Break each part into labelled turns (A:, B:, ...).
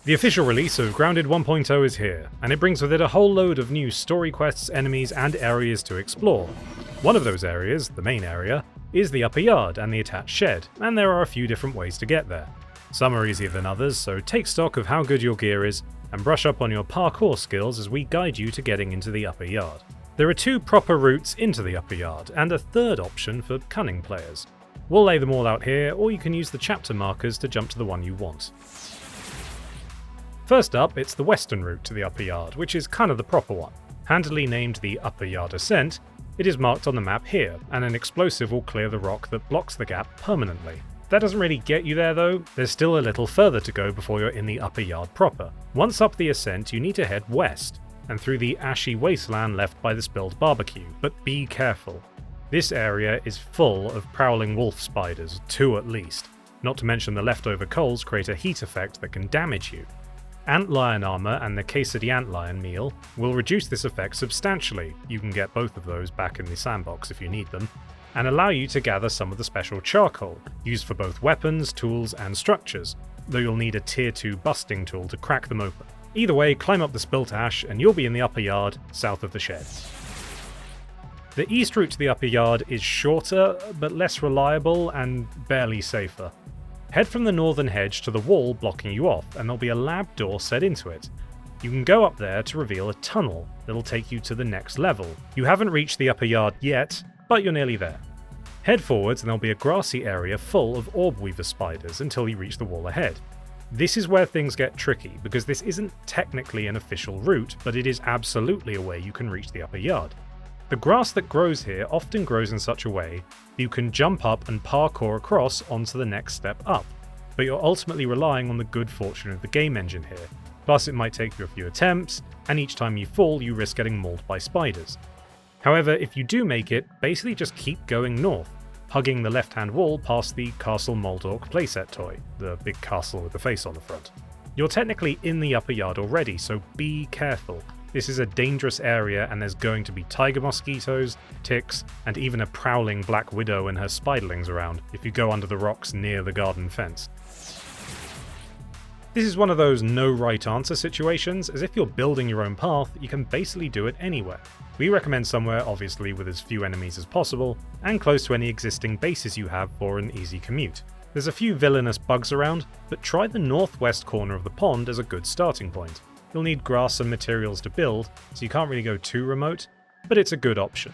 A: The official release of Grounded 1.0 is here, and it brings with it a whole load of new story quests, enemies, and areas to explore. One of those areas, the main area, is the upper yard and the attached shed, and there are a few different ways to get there. Some are easier than others, so take stock of how good your gear is, and brush up on your parkour skills as we guide you to getting into the upper yard. There are 2 proper routes into the upper yard, and a third option for cunning players. We'll lay them all out here, or you can use the chapter markers to jump to the one you want. First up, it's the western route to the upper yard, which is kind of the proper one. Handily named the Upper Yard Ascent, it is marked on the map here, and an explosive will clear the rock that blocks the gap permanently. That doesn't really get you there though, there's still a little further to go before you're in the upper yard proper. Once up the ascent, you need to head west, and through the ashy wasteland left by the spilled barbecue, but be careful. This area is full of prowling wolf spiders, 2 at least, not to mention the leftover coals create a heat effect that can damage you. Antlion armor and the quesadilla antlion meal will reduce this effect substantially, you can get both of those back in the sandbox if you need them, and allow you to gather some of the special charcoal, used for both weapons, tools, and structures, though you'll need a tier 2 busting tool to crack them open. Either way, climb up the spilt ash and you'll be in the upper yard, south of the sheds. The east route to the upper yard is shorter, but less reliable and barely safer. Head from the northern hedge to the wall blocking you off, and there'll be a lab door set into it. You can go up there to reveal a tunnel that'll take you to the next level. You haven't reached the upper yard yet, but you're nearly there. Head forwards and there'll be a grassy area full of orb weaver spiders until you reach the wall ahead. This is where things get tricky, because this isn't technically an official route, but it is absolutely a way you can reach the upper yard. The grass that grows here often grows in such a way that you can jump up and parkour across onto the next step up, but you're ultimately relying on the good fortune of the game engine here. Plus it might take you a few attempts, and each time you fall you risk getting mauled by spiders. However, if you do make it, basically just keep going north, hugging the left-hand wall past the Castle Moldork playset toy, the big castle with the face on the front. You're technically in the upper yard already, so be careful. This is a dangerous area and there's going to be tiger mosquitoes, ticks, and even a prowling black widow and her spiderlings around if you go under the rocks near the garden fence. This is one of those no right answer situations, as if you're building your own path, you can basically do it anywhere. We recommend somewhere obviously with as few enemies as possible, and close to any existing bases you have for an easy commute. There's a few villainous bugs around, but try the northwest corner of the pond as a good starting point. You'll need grass and materials to build, so you can't really go too remote, but it's a good option.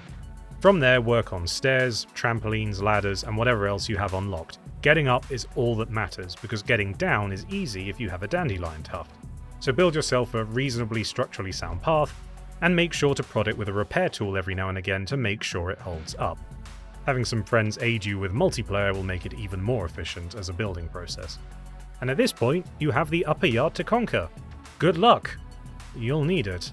A: From there, work on stairs, trampolines, ladders, and whatever else you have unlocked. Getting up is all that matters, because getting down is easy if you have a dandelion tuft. So build yourself a reasonably structurally sound path, and make sure to prod it with a repair tool every now and again to make sure it holds up. Having some friends aid you with multiplayer will make it even more efficient as a building process. And at this point, you have the upper yard to conquer. Good luck! You'll need it.